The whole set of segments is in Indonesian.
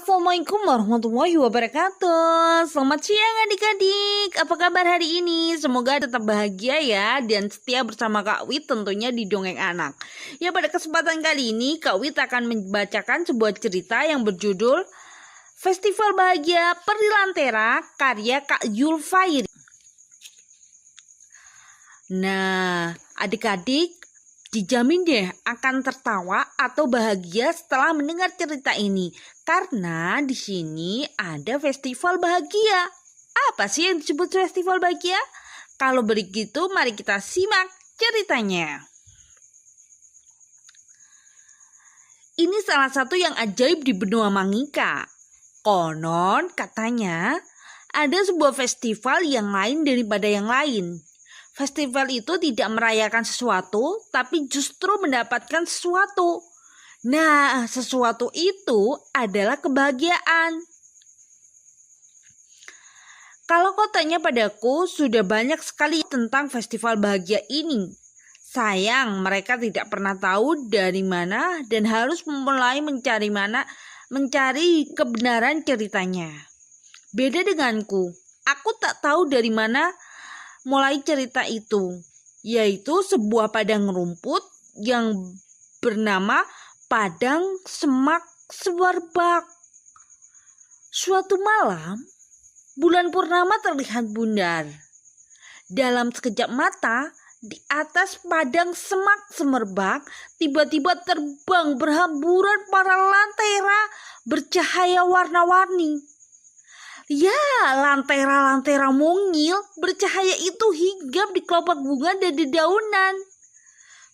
Assalamualaikum warahmatullahi wabarakatuh. Selamat siang adik-adik. Apa kabar hari ini? Semoga tetap bahagia ya dan setia bersama Kak Wit tentunya di Dongeng Anak. Ya, pada kesempatan kali ini Kak Wit akan membacakan sebuah cerita yang berjudul Festival Bahagia Peri Lantera karya Kak Yulfairi. Nah, adik-adik dijamin deh akan tertawa atau bahagia setelah mendengar cerita ini. Karena di sini ada festival bahagia. Apa sih yang disebut festival bahagia? Kalau begitu mari kita simak ceritanya. Ini salah satu yang ajaib di benua Mangika. Konon katanya ada sebuah festival yang lain daripada yang lain. Festival itu tidak merayakan sesuatu, tapi justru mendapatkan sesuatu. Nah, sesuatu itu adalah kebahagiaan. Kalau kau tanya padaku, sudah banyak sekali tentang festival bahagia ini. Sayang, mereka tidak pernah tahu dari mana dan harus mulai mencari kebenaran ceritanya. Beda denganku, aku tak tahu dari mana mulai cerita itu, yaitu sebuah padang rumput yang bernama Padang Semak Semerbak. Suatu malam, bulan purnama terlihat bundar. Dalam sekejap mata, di atas padang semak semerbak, tiba-tiba terbang berhamburan para lantera bercahaya warna-warni. Ya, lantera-lantera mungil bercahaya itu hinggap di kelopak bunga dan dedaunan.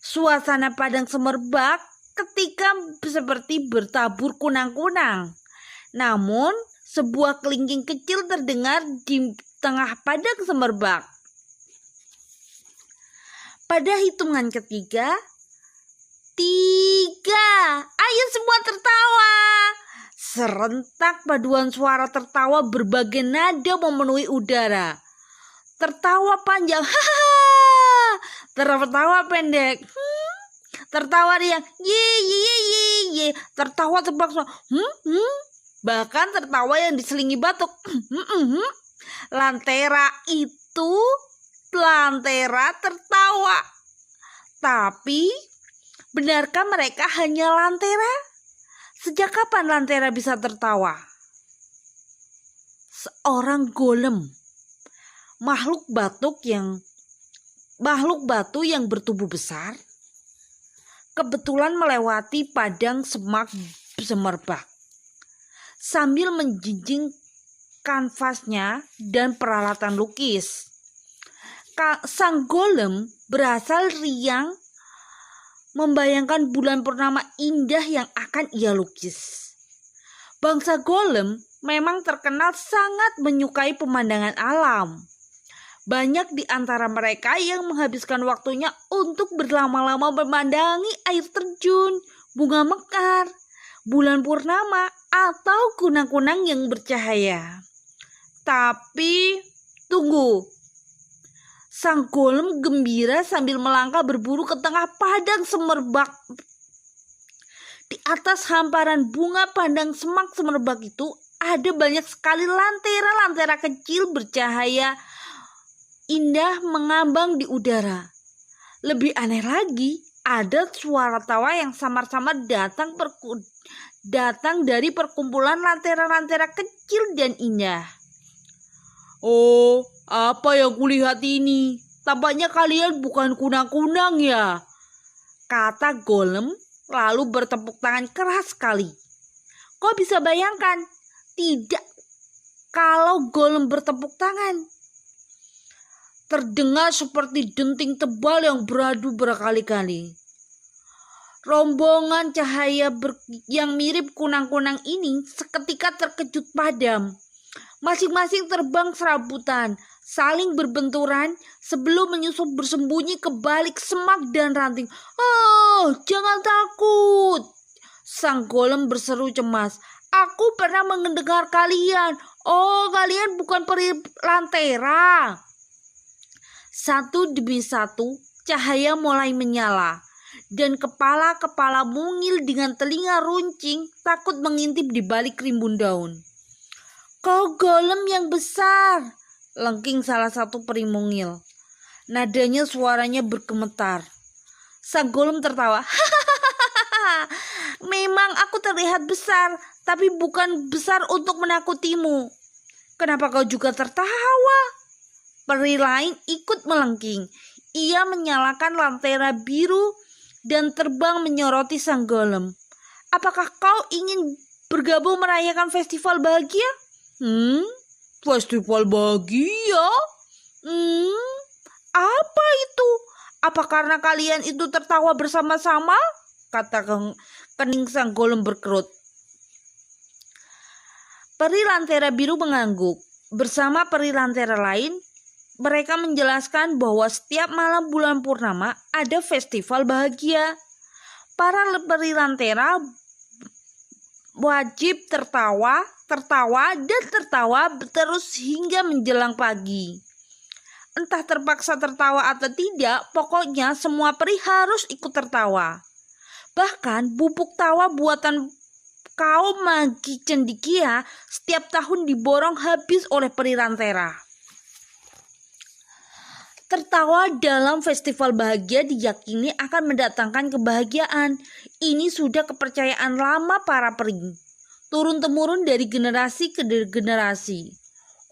Suasana padang semerbak ketika seperti bertabur kunang-kunang. Namun, sebuah kelingking kecil terdengar di tengah padang semerbak. Pada hitungan ketiga, 3, ayo semua tertawa. Serentak paduan suara tertawa berbagai nada memenuhi udara. Tertawa panjang, hahaha. Tertawa pendek, tertawa riang, ye. Tertawa terbang, bahkan tertawa yang diselingi batuk. Lantera tertawa. Tapi, benarkah mereka hanya lantera? Sejak kapan lantera bisa tertawa? Seorang golem, makhluk batu yang bertubuh besar, kebetulan melewati padang semak semerbak sambil menjinjing kanvasnya dan peralatan lukis. Sang golem berasal riang membayangkan bulan purnama indah yang akan ia lukis. Bangsa golem memang terkenal sangat menyukai pemandangan alam. Banyak di antara mereka yang menghabiskan waktunya untuk berlama-lama memandangi air terjun, bunga mekar, bulan purnama, atau kunang-kunang yang bercahaya. Tapi, tunggu. Sang golem gembira sambil melangkah berburu ke tengah padang semerbak. Di atas hamparan bunga padang semak semerbak itu ada banyak sekali lantera-lantera kecil bercahaya indah mengambang di udara. Lebih aneh lagi, ada suara tawa yang samar-samar datang dari perkumpulan lantera-lantera kecil dan indah. Oh, apa yang kulihat ini? Tampaknya kalian bukan kunang-kunang ya? Kata golem lalu bertepuk tangan keras sekali. Kau bisa bayangkan? Tidak, kalau golem bertepuk tangan. Terdengar seperti denting tebal yang beradu berkali-kali. Rombongan cahaya yang mirip kunang-kunang ini seketika terkejut padam. Masing-masing terbang serabutan, saling berbenturan sebelum menyusup bersembunyi ke balik semak dan ranting. Oh, jangan takut, sang golem berseru cemas. Aku pernah mendengar kalian. Oh, kalian bukan peri lantera. Satu demi satu, cahaya mulai menyala. dan kepala-kepala mungil dengan telinga runcing takut mengintip di balik rimbun daun. "Kau golem yang besar," lengking salah satu peri mungil. Nadanya suaranya bergemetar. Sang golem tertawa. "Memang aku terlihat besar, tapi bukan besar untuk menakutimu. Kenapa kau juga tertawa?" Peri lain ikut melengking. Ia menyalakan lentera biru dan terbang menyoroti sang golem. "Apakah kau ingin bergabung merayakan festival bahagia?" Festival bahagia? Apa itu? Apa karena kalian itu tertawa bersama-sama?" kata kening sang golem berkerut. Peri lentera biru mengangguk. Bersama peri lentera lain, mereka menjelaskan bahwa setiap malam bulan purnama ada festival bahagia. Para peri lentera wajib tertawa terus hingga menjelang pagi. Entah terpaksa tertawa atau tidak, pokoknya semua peri harus ikut tertawa. Bahkan bubuk tawa buatan kaum magi cendekia setiap tahun diborong habis oleh peri lentera. Tertawa dalam festival bahagia diyakini akan mendatangkan kebahagiaan. Ini sudah kepercayaan lama para peri, turun-temurun dari generasi ke generasi.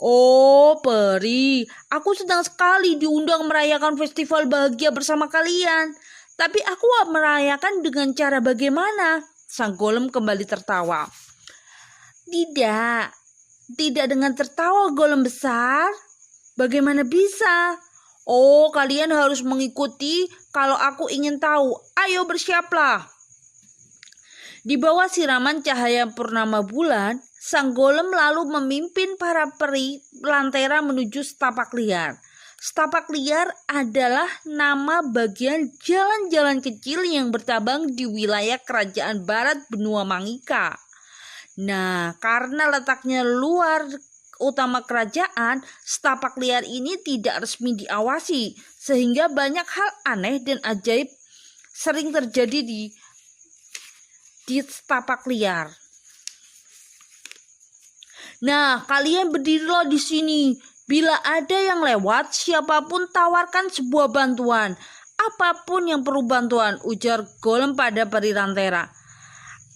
"Oh, peri, aku senang sekali diundang merayakan festival bahagia bersama kalian. Tapi aku merayakan dengan cara bagaimana?" Sang golem kembali tertawa. Tidak dengan tertawa, golem besar. "Bagaimana bisa?" "Oh, kalian harus mengikuti kalau aku ingin tahu. Ayo bersiaplah." Di bawah siraman cahaya purnama bulan, sang golem lalu memimpin para peri lentera menuju setapak liar. Setapak liar adalah nama bagian jalan-jalan kecil yang bertabang di wilayah kerajaan barat benua Mangika. Nah, karena letaknya luar utama kerajaan, setapak liar ini tidak resmi diawasi, sehingga banyak hal aneh dan ajaib sering terjadi di setapak liar. "Nah, kalian berdirilah di sini. Bila ada yang lewat, siapapun tawarkan sebuah bantuan. Apapun yang perlu bantuan," ujar golem pada peri lentera.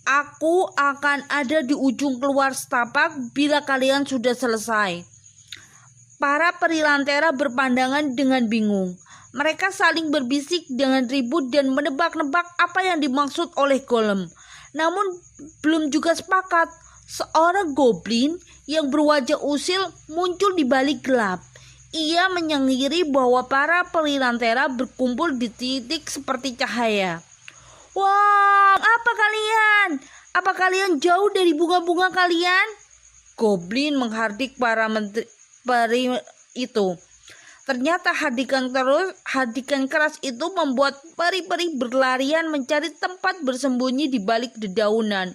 "Aku akan ada di ujung keluar setapak bila kalian sudah selesai." Para peri lentera berpandangan dengan bingung. Mereka saling berbisik dengan ribut dan menebak-nebak apa yang dimaksud oleh golem. Namun belum juga sepakat. Seorang goblin yang berwajah usil muncul di balik gelap. Ia menyengiri bahwa para peri lentera berkumpul di titik seperti cahaya. "Wah, apa kalian jauh dari bunga-bunga kalian?" Goblin menghardik para peri itu. Ternyata hadikan keras itu membuat peri-peri berlarian mencari tempat bersembunyi di balik dedaunan.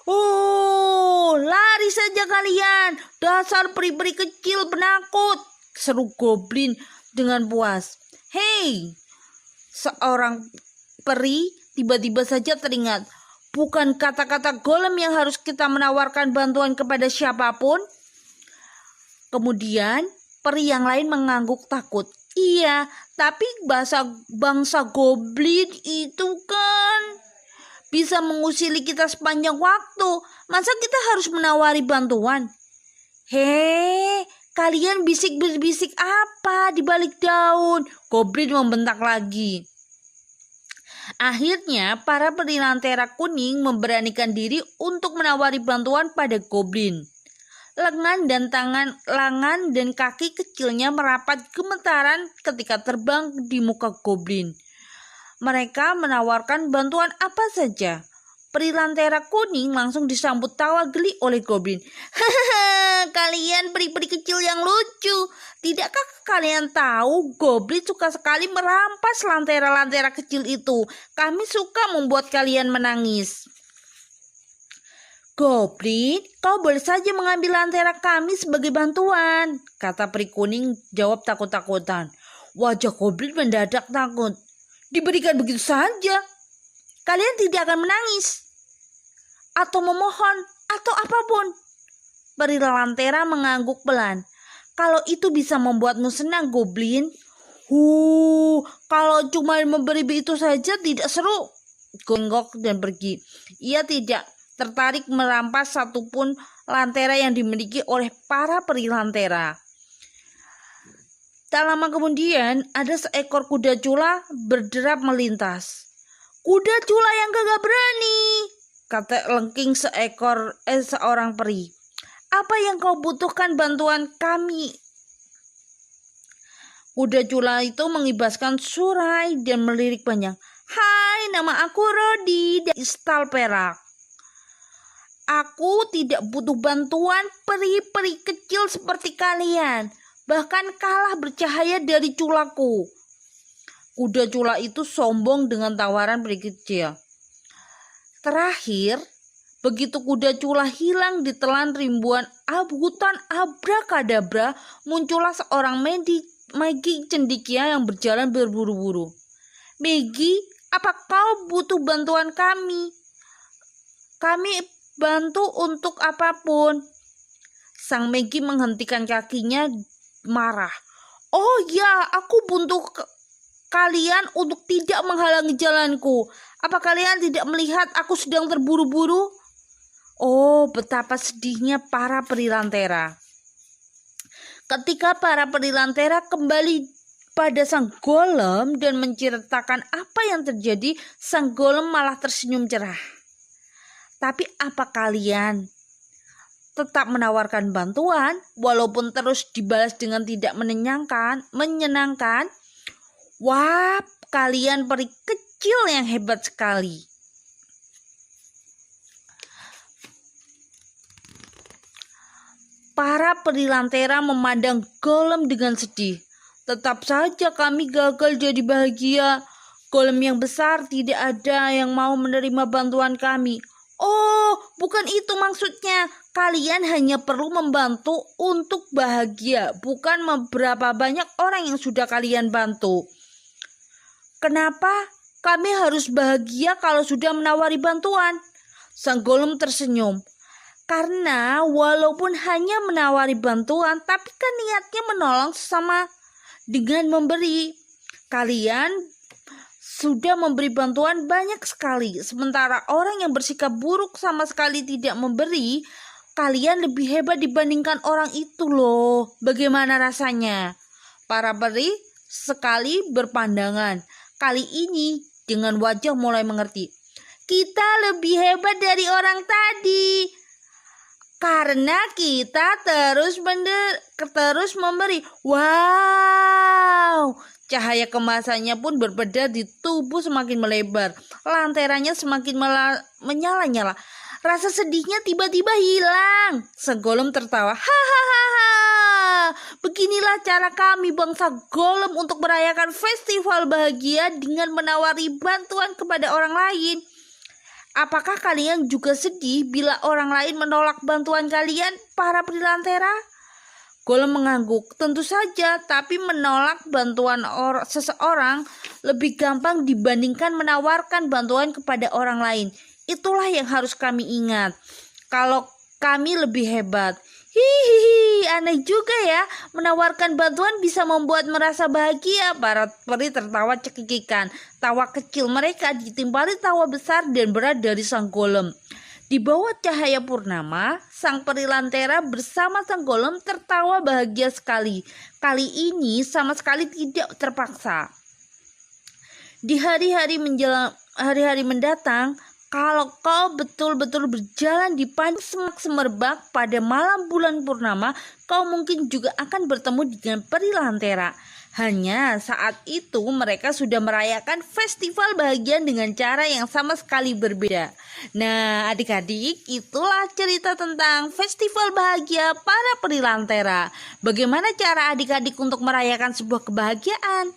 "Oh, lari saja kalian, dasar peri-peri kecil penakut," seru goblin dengan puas. "Hei!" Seorang peri tiba-tiba saja teringat. "Bukan kata-kata golem yang harus kita menawarkan bantuan kepada siapapun?" Kemudian peri yang lain mengangguk takut. "Iya, tapi bangsa goblin itu kan bisa mengusili kita sepanjang waktu. Masa kita harus menawari bantuan?" "Hei, kalian bisik-bisik apa di balik daun?" Goblin membentak lagi. Akhirnya para peri lentera kuning memberanikan diri untuk menawari bantuan pada goblin. Lengan dan kaki kecilnya merapat gemetaran ketika terbang di muka goblin. Mereka menawarkan bantuan apa saja. Peri lentera kuning langsung disambut tawa geli oleh goblin. "Hahaha, kalian peri-peri kecil yang lucu. Tidakkah kalian tahu goblin suka sekali merampas lentera-lentera kecil itu? Kami suka membuat kalian menangis." "Goblin, kau boleh saja mengambil lentera kami sebagai bantuan," kata peri kuning jawab takut-takutan. Wajah goblin mendadak takut. diberikan begitu saja. Kalian tidak akan menangis atau memohon atau apapun. Peri lantera mengangguk pelan. Kalau itu bisa membuatmu senang, Goblin. Kalau cuma memberi itu saja tidak seru. Gonggok dan pergi. Ia tidak tertarik merampas satupun lantera yang dimiliki oleh para peri lantera. Tak lama kemudian ada seekor kuda cula berderap melintas. Kuda cula yang gagah berani, kata lengking seorang peri. Apa yang kau butuhkan bantuan kami? Kuda cula itu mengibaskan surai dan melirik panjang. Hai, nama aku Rodi dari Istal Perak. Aku tidak butuh bantuan peri-peri kecil seperti kalian. Bahkan kalah bercahaya dari culaku. Kuda cula itu sombong dengan tawaran peri kecil. Terakhir, begitu kuda cula hilang ditelan ribuan hutan abrakadabra, muncullah seorang magi cendekia yang berjalan berburu-buru. Megi, apa kau butuh bantuan kami? Kami bantu untuk apapun. Sang Megi menghentikan kakinya marah. Oh ya, aku butuh kalian untuk tidak menghalangi jalanku. Apa kalian tidak melihat aku sedang terburu-buru? Oh, betapa sedihnya para peri lantera. Ketika para peri lantera kembali pada sang golem dan menceritakan apa yang terjadi, sang golem malah tersenyum cerah. Tapi apa kalian tetap menawarkan bantuan walaupun terus dibalas dengan tidak menyenangkan? Wah, kalian peri kecil yang hebat sekali. Para peri lantera memandang golem dengan sedih. Tetap saja kami gagal jadi bahagia. Golem yang besar tidak ada yang mau menerima bantuan kami. Oh, bukan itu maksudnya. Kalian hanya perlu membantu untuk bahagia, bukan beberapa banyak orang yang sudah kalian bantu. Kenapa kami harus bahagia kalau sudah menawari bantuan? Sang golem tersenyum. Karena walaupun hanya menawari bantuan, tapi kan niatnya menolong sesama dengan memberi. Kalian sudah memberi bantuan banyak sekali. Sementara orang yang bersikap buruk sama sekali tidak memberi, kalian lebih hebat dibandingkan orang itu loh. Bagaimana rasanya? Para peri sekali berpandangan. Kali ini dengan wajah mulai mengerti. Kita lebih hebat dari orang tadi. Karena kita terus memberi. Wow, cahaya kemasannya pun berbeda di tubuh semakin melebar. Lanteranya semakin menyala-nyala. Rasa sedihnya tiba-tiba hilang. Sang golem tertawa. Hahaha. Beginilah cara kami bangsa golem untuk merayakan festival bahagia dengan menawari bantuan kepada orang lain. Apakah kalian juga sedih bila orang lain menolak bantuan kalian, para peri lantera? Golem mengangguk. Tentu saja, tapi menolak bantuan seseorang lebih gampang dibandingkan menawarkan bantuan kepada orang lain. Itulah yang harus kami ingat. Kalau kami lebih hebat. Hihihi, aneh juga ya. Menawarkan bantuan bisa membuat merasa bahagia. Para peri tertawa cekikikan. Tawa kecil mereka ditimpali tawa besar dan berat dari sang golem. Di bawah cahaya purnama, sang peri lantera bersama sang golem tertawa bahagia sekali. Kali ini sama sekali tidak terpaksa. Di hari-hari mendatang, kalau kau betul-betul berjalan di padang semak semerbak pada malam bulan purnama, kau mungkin juga akan bertemu dengan peri lantera. Hanya saat itu mereka sudah merayakan festival bahagia dengan cara yang sama sekali berbeda. Nah, adik-adik, itulah cerita tentang festival bahagia para peri lantera. Bagaimana cara adik-adik untuk merayakan sebuah kebahagiaan?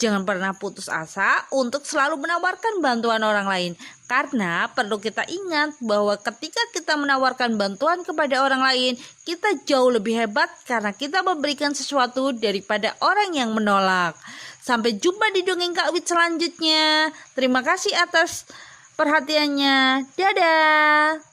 Jangan pernah putus asa untuk selalu menawarkan bantuan orang lain. Karena perlu kita ingat bahwa ketika kita menawarkan bantuan kepada orang lain, kita jauh lebih hebat karena kita memberikan sesuatu daripada orang yang menolak. Sampai jumpa di dongeng Kak Wit selanjutnya. Terima kasih atas perhatiannya. Dadah.